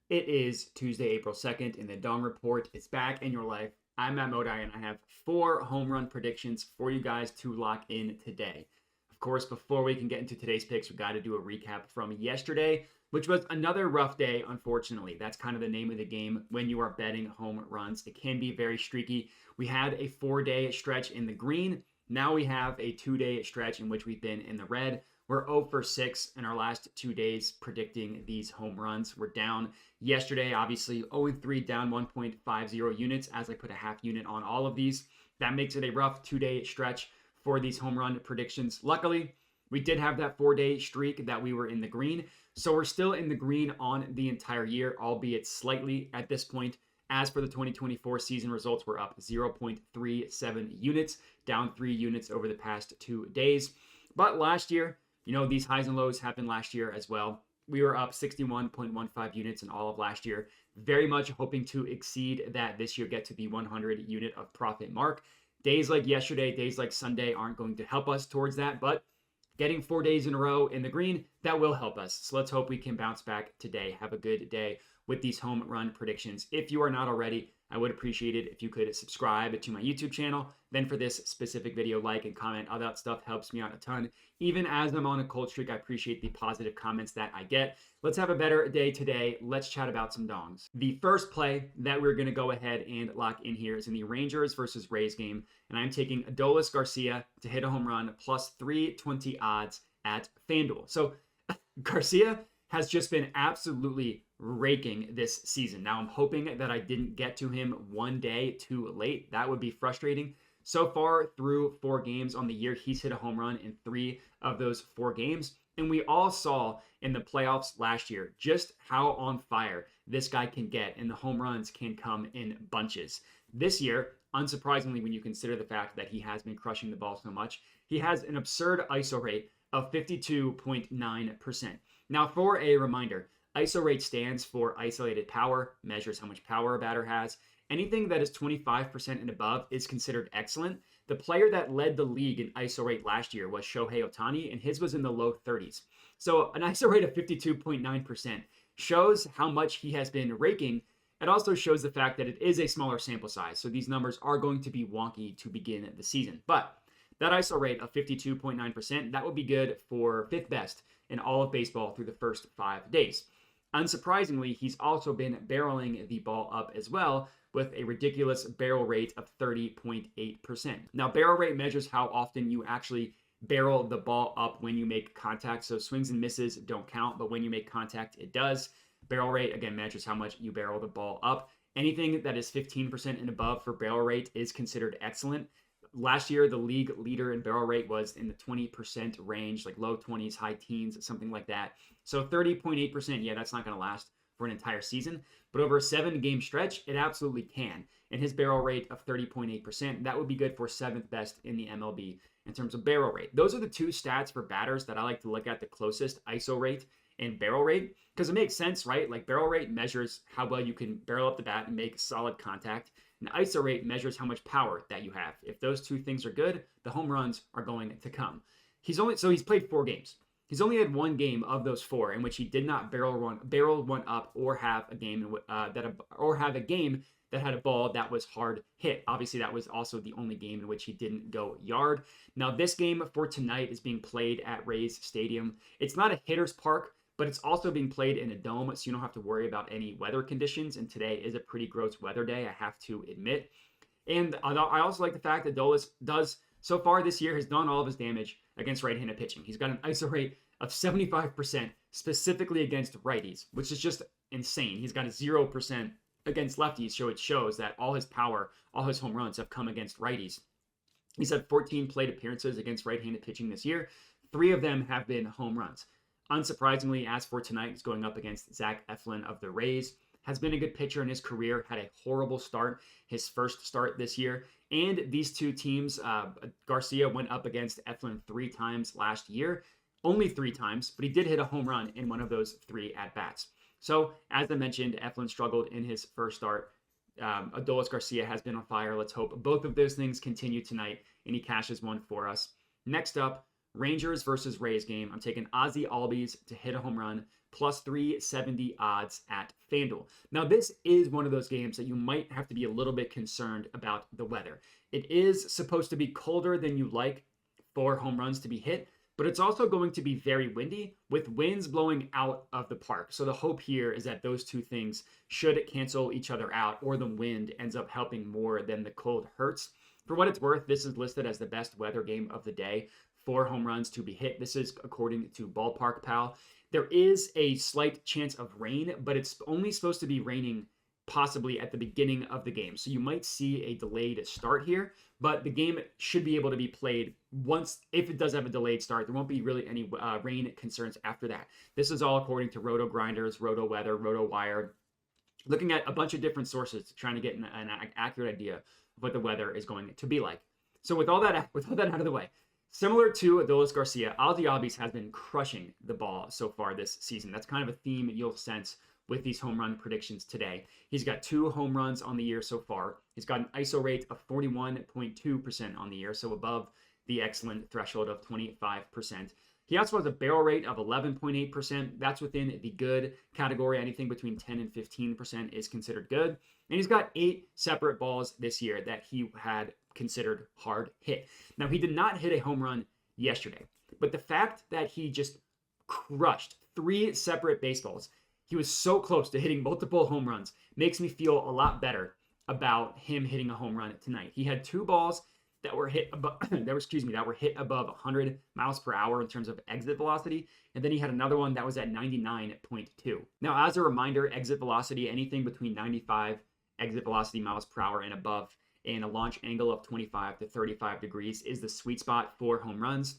It is Tuesday, April 2nd, and the Dong Report is back in your life. I'm Matt Modi, and I have 4 home run predictions for you guys to lock in today. Of course, before we can get into today's picks, we got to do a recap from yesterday, which was another rough day, unfortunately. That's kind of the name of the game when you are betting home runs. It can be very streaky. We had a 4-day stretch in the green. Now we have a 2-day stretch in which we've been in the red. We're 0 for 6 in our last 2 days predicting these home runs. We're down yesterday, obviously 0-3, down 1.50 units as I put a half unit on all of these. That makes it a rough 2-day stretch for these home run predictions. Luckily, we did have that 4-day streak that we were in the green. So we're still in the green on the entire year, albeit slightly at this point. As for the 2024 season results, we're up 0.37 units, down 3 units over the past 2 days. But last year, these highs and lows happened last year as well. We were up 61.15 units in all of last year. Very much hoping to exceed that this year, get to the 100 unit of profit mark. Days like yesterday, days like Sunday aren't going to help us towards that, but getting 4 days in a row in the green, that will help us. So let's hope we can bounce back today. Have a good day with these home run predictions. If you are not already, I would appreciate it if you could subscribe to my YouTube channel. Then for this specific video, like and comment. All that stuff helps me out a ton. Even as I'm on a cold streak, I appreciate the positive comments that I get. Let's have a better day today. Let's chat about some dongs. The first play that we're going to go ahead and lock in here is in the Rangers versus Rays game. And I'm taking Adolis Garcia to hit a home run plus 320 odds at FanDuel. So Garcia has just been absolutely raking this season. Now I'm hoping that I didn't get to him one day too late. That would be frustrating. So far through 4 games on the year, he's hit a home run in 3 of those 4 games. And we all saw in the playoffs last year just how on fire this guy can get, and the home runs can come in bunches. This year, unsurprisingly, when you consider the fact that he has been crushing the ball so much, he has an absurd ISO rate of 52.9%. Now, for a reminder, ISO rate stands for isolated power, measures how much power a batter has. Anything that is 25% and above is considered excellent. The player that led the league in ISO rate last year was Shohei Ohtani, and his was in the low 30s. So an ISO rate of 52.9% shows how much he has been raking. It also shows the fact that it is a smaller sample size, so these numbers are going to be wonky to begin the season. But that ISO rate of 52.9%, that would be good for 5th best in all of baseball through the first 5 days. Unsurprisingly, he's also been barreling the ball up as well with a ridiculous barrel rate of 30.8%. Now, barrel rate measures how often you actually barrel the ball up when you make contact. So swings and misses don't count, but when you make contact, it does. Barrel rate, again, measures how much you barrel the ball up. Anything that is 15% and above for barrel rate is considered excellent. Last year, the league leader in barrel rate was in the 20% range, like low 20s, high teens, something like that. So 30.8%, yeah, that's not going to last for an entire season. But over a 7-game stretch, it absolutely can. And his barrel rate of 30.8%, that would be good for 7th best in the MLB in terms of barrel rate. Those are the 2 stats for batters that I like to look at the closest, ISO rate and barrel rate, because it makes sense, right? Like barrel rate measures how well you can barrel up the bat and make solid contact. And ISO rate measures how much power that you have. If those 2 things are good, the home runs are going to come. He's played 4 games. He's only had 1 game of those 4 in which he did not barrel one up or have a game that had a ball that was hard hit. Obviously, that was also the only game in which he didn't go yard. Now, this game for tonight is being played at Rays Stadium. It's not a hitter's park, but it's also being played in a dome, so you don't have to worry about any weather conditions. And today is a pretty gross weather day, I have to admit. And I also like the fact that Adolis so far this year, has done all of his damage against right-handed pitching. He's got an ISO rate of 75% specifically against righties, which is just insane. He's got a 0% against lefties, so it shows that all his power, all his home runs have come against righties. He's had 14 plate appearances against right-handed pitching this year. 3 of them have been home runs. Unsurprisingly, as for tonight, he's going up against Zach Eflin of the Rays. Has been a good pitcher in his career, had a horrible start, his first start this year. And these 2 teams, Garcia went up against Eflin 3 times last year. Only 3 times, but he did hit a home run in one of those 3 at-bats. So, as I mentioned, Eflin struggled in his first start. Adolis Garcia has been on fire. Let's hope both of those things continue tonight, and he cashes one for us. Next up, Rangers versus Rays game. I'm taking Ozzie Albies to hit a home run plus 370 odds at FanDuel. Now, this is one of those games that you might have to be a little bit concerned about the weather. It is supposed to be colder than you like for home runs to be hit, but it's also going to be very windy with winds blowing out of the park. So the hope here is that those two things should cancel each other out, or the wind ends up helping more than the cold hurts. For what it's worth, this is listed as the best weather game of the day for home runs to be hit. This is according to Ballpark Pal. There is a slight chance of rain, but it's only supposed to be raining possibly at the beginning of the game. So you might see a delayed start here, but the game should be able to be played once. If it does have a delayed start, there won't be really any rain concerns after that. This is all according to Roto Grinders, Roto Weather, Roto Wire, looking at a bunch of different sources, trying to get an accurate idea of what the weather is going to be like. So with all that out of the way, similar to Adolis Garcia, Ozzie Albies has been crushing the ball so far this season. That's kind of a theme you'll sense with these home run predictions today. He's got 2 home runs on the year so far. He's got an ISO rate of 41.2% on the year, so above the excellent threshold of 25%. He also has a barrel rate of 11.8%. That's within the good category. Anything between 10 and 15% is considered good. And he's got 8 separate balls this year that he had considered hard hit. Now, he did not hit a home run yesterday, but the fact that he just crushed 3 separate baseballs, he was so close to hitting multiple home runs, makes me feel a lot better about him hitting a home run tonight. He had 2 balls that were hit above, that were hit above 100 miles per hour in terms of exit velocity, and then he had another one that was at 99.2. Now, as a reminder, exit velocity, anything between 95 exit velocity miles per hour and above, and a launch angle of 25 to 35 degrees is the sweet spot for home runs.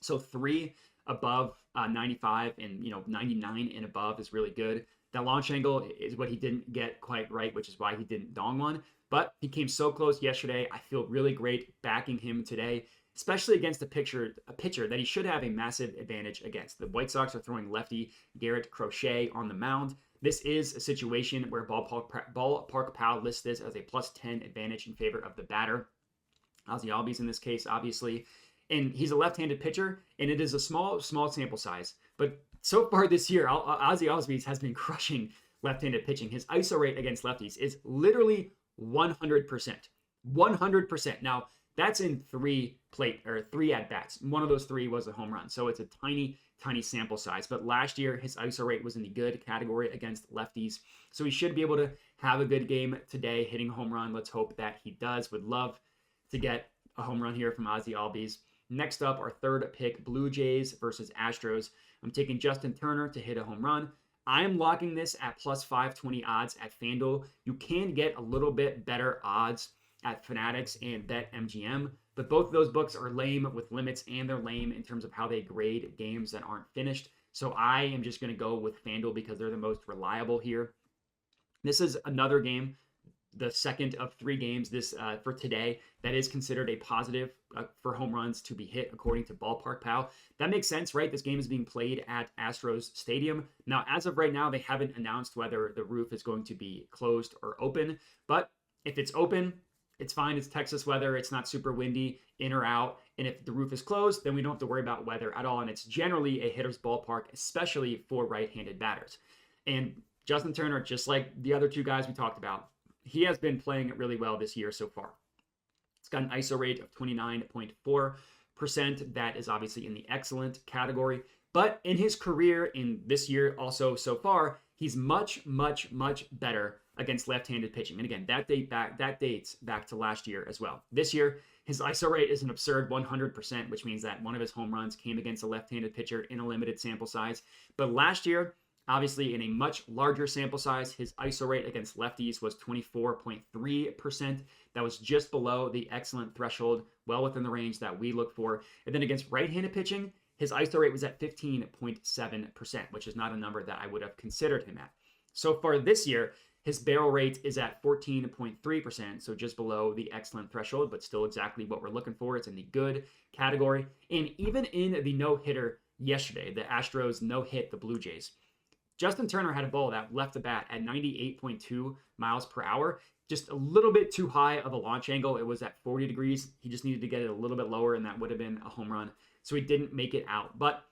So 3 above 95 and 99 and above is really good. That launch angle is what he didn't get quite right, which is why he didn't dong one. But he came so close yesterday. I feel really great backing him today, especially against a pitcher that he should have a massive advantage against. The White Sox are throwing lefty Garrett Crochet on the mound. This is a situation where Ballpark Pal lists this as a plus 10 advantage in favor of the batter. Ozzie Albies in this case, obviously. And he's a left-handed pitcher, and it is a small sample size. But so far this year, Ozzie Albies has been crushing left-handed pitching. His ISO rate against lefties is literally 100%. 100%. Now, that's in 3 at-bats. One of those 3 was a home run. So it's a tiny sample size. But last year, his ISO rate was in the good category against lefties. So he should be able to have a good game today, hitting a home run. Let's hope that he does. Would love to get a home run here from Ozzie Albies. Next up, our third pick, Blue Jays versus Astros. I'm taking Justin Turner to hit a home run. I'm locking this at plus 520 odds at FanDuel. You can get a little bit better odds at Fanatics and BetMGM, but both of those books are lame with limits, and they're lame in terms of how they grade games that aren't finished. So I am just going to go with FanDuel because they're the most reliable here. This is another game, the second of 3 games for today, that is considered a positive for home runs to be hit according to Ballpark Pal. That makes sense, right? This game is being played at Astros Stadium. Now, as of right now, they haven't announced whether the roof is going to be closed or open, but if it's open, it's fine. It's Texas weather. It's not super windy in or out. And if the roof is closed, then we don't have to worry about weather at all. And it's generally a hitter's ballpark, especially for right-handed batters. And Justin Turner, just like the other 2 guys we talked about, he has been playing it really well this year so far. It's got an ISO rate of 29.4%. That is obviously in the excellent category. But in his career in this year also so far, he's much better against left-handed pitching. And again, that dates back to last year as well. This year, his ISO rate is an absurd 100%, which means that one of his home runs came against a left-handed pitcher in a limited sample size. But last year, obviously in a much larger sample size, his ISO rate against lefties was 24.3%. That was just below the excellent threshold, well within the range that we look for. And then against right-handed pitching, his ISO rate was at 15.7%, which is not a number that I would have considered him at. So far this year, his barrel rate is at 14.3%, so just below the excellent threshold, but still exactly what we're looking for. It's in the good category. And even in the no-hitter yesterday, the Astros no-hit the Blue Jays, Justin Turner had a ball that left the bat at 98.2 miles per hour, just a little bit too high of a launch angle. It was at 40 degrees. He just needed to get it a little bit lower, and that would have been a home run. So he didn't make it out. But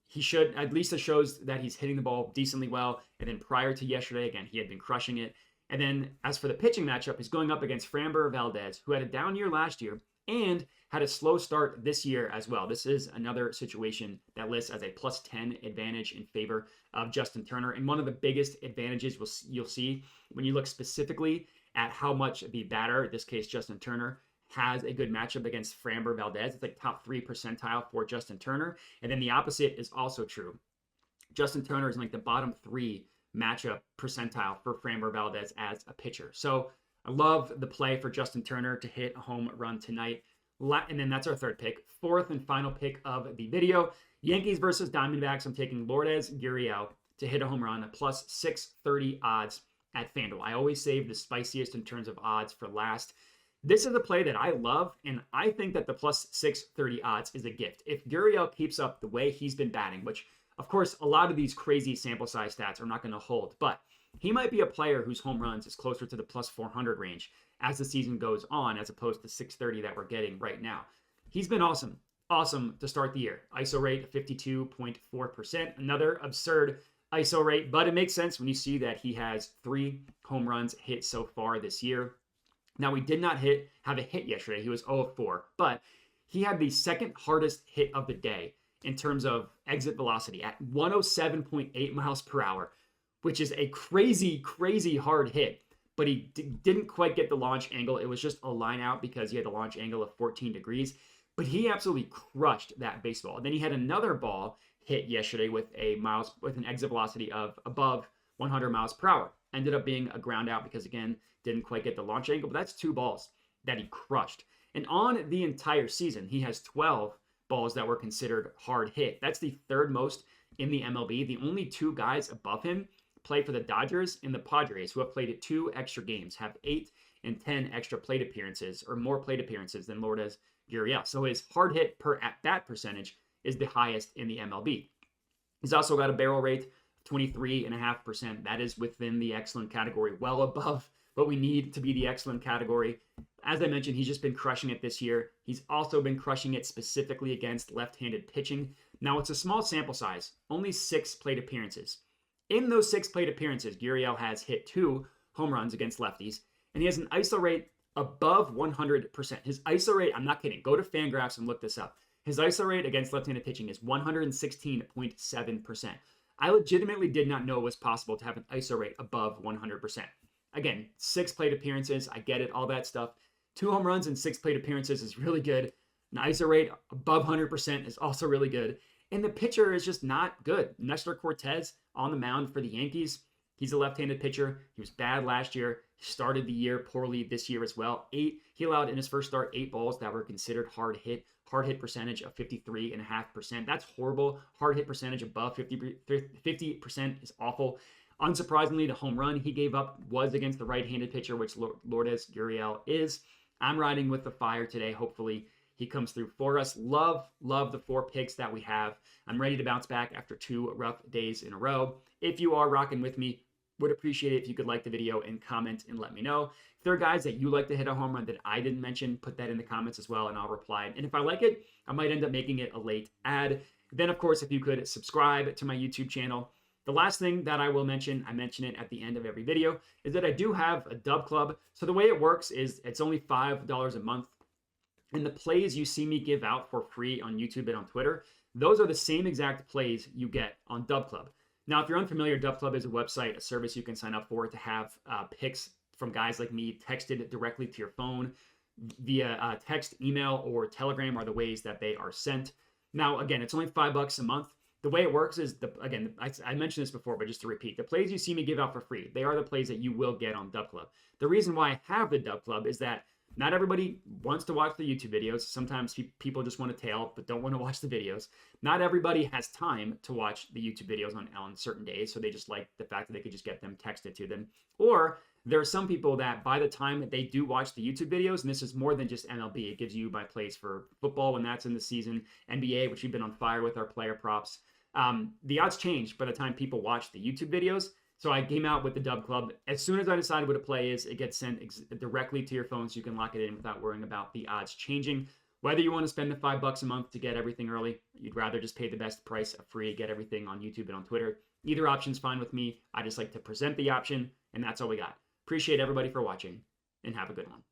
he should, at least it shows that he's hitting the ball decently well. And then prior to yesterday, again, he had been crushing it. And then as for the pitching matchup, he's going up against Framber Valdez, who had a down year last year and had a slow start this year as well. This is another situation that lists as a plus 10 advantage in favor of Justin Turner. And one of the biggest advantages you'll see when you look specifically at how much the batter, in this case Justin Turner, has a good matchup against Framber Valdez. It's like top 3 percentile for Justin Turner. And then the opposite is also true. Justin Turner is in like the bottom 3 matchup percentile for Framber Valdez as a pitcher. So I love the play for Justin Turner to hit a home run tonight. And then that's our third pick. Fourth and final pick of the video, Yankees versus Diamondbacks. I'm taking Lourdes Gurriel to hit a home run at plus 630 odds at FanDuel. I always save the spiciest in terms of odds for last. This is a play that I love, and I think that the plus 630 odds is a gift. If Gurriel keeps up the way he's been batting, which, of course, a lot of these crazy sample size stats are not going to hold, but he might be a player whose home runs is closer to the plus 400 range as the season goes on, as opposed to 630 that we're getting right now. He's been awesome. Awesome to start the year. ISO rate of 52.4%. Another absurd ISO rate, but it makes sense when you see that he has 3 home runs hit so far this year. Now, we did not have a hit yesterday. He was 0 of 4, but he had the second hardest hit of the day in terms of exit velocity at 107.8 miles per hour, which is a crazy, crazy hard hit. But he didn't quite get the launch angle. It was just a line out because he had a launch angle of 14 degrees. But he absolutely crushed that baseball. And then he had another ball hit yesterday with an exit velocity of above 100 miles per hour. Ended up being a ground out because, again, didn't quite get the launch angle. But that's 2 balls that he crushed. And on the entire season, he has 12 balls that were considered hard hit. That's the 3rd most in the MLB. The only 2 guys above him play for the Dodgers and the Padres, who have played 2 extra games, have 8 and 10 extra plate appearances, or more plate appearances than Lourdes Gurriel. So his hard hit per at-bat percentage is the highest in the MLB. He's also got a barrel rate of 23.5%. That is within the excellent category, well above what we need to be the excellent category. As I mentioned, he's just been crushing it this year. He's also been crushing it specifically against left-handed pitching. Now, it's a small sample size, only 6 plate appearances. In those 6 plate appearances, Gurriel has hit 2 home runs against lefties, and he has an ISO rate above 100%. His ISO rate, I'm not kidding, go to FanGraphs and look this up. His ISO rate against left-handed pitching is 116.7%. I legitimately did not know it was possible to have an ISO rate above 100%. Again, 6 plate appearances, I get it, all that stuff. 2 home runs and 6 plate appearances is really good. An ISO rate above 100% is also really good. And the pitcher is just not good. Nestor Cortez on the mound for the Yankees. He's a left-handed pitcher. He was bad last year. He started the year poorly this year as well. He allowed in his first start 8 balls that were considered hard hit. Hard hit percentage of 53.5%. That's horrible. Hard hit percentage above 50% is awful. Unsurprisingly, the home run he gave up was against the right-handed pitcher, which Lourdes Gurriel is. I'm riding with the fire today. Hopefully, he comes through for us. Love the 4 picks that we have. I'm ready to bounce back after 2 rough days in a row. If you are rocking with me, would appreciate it if you could like the video and comment and let me know. If there are guys that you like to hit a home run that I didn't mention, put that in the comments as well and I'll reply. And if I like it, I might end up making it a late ad. Then, of course, if you could subscribe to my YouTube channel. The last thing that I will mention, I mention it at the end of every video, is that I do have a dub club. So the way it works is it's only $5 a month. And the plays you see me give out for free on YouTube and on Twitter, those are the same exact plays you get on Dub Club. Now, if you're unfamiliar, Dub Club is a website, a service you can sign up for to have picks from guys like me texted directly to your phone via text, email, or Telegram are the ways that they are sent. Now, again, it's only $5 a month. The way it works is, I mentioned this before, but just to repeat, the plays you see me give out for free, they are the plays that you will get on Dub Club. The reason why I have the Dub Club is that not everybody wants to watch the YouTube videos. Sometimes people just want to tail, but don't want to watch the videos. Not everybody has time to watch the YouTube videos on certain days, so they just like the fact that they could just get them texted to them. Or there are some people that by the time that they do watch the YouTube videos, and this is more than just MLB, it gives you my plays for football when that's in the season, NBA, which we've been on fire with our player props. The odds change by the time people watch the YouTube videos. So I came out with the Dub Club. As soon as I decided what a play is, it gets sent directly to your phone so you can lock it in without worrying about the odds changing. Whether you want to spend the $5 a month to get everything early, you'd rather just pay the best price of free, get everything on YouTube and on Twitter. Either option's fine with me. I just like to present the option, and that's all we got. Appreciate everybody for watching, and have a good one.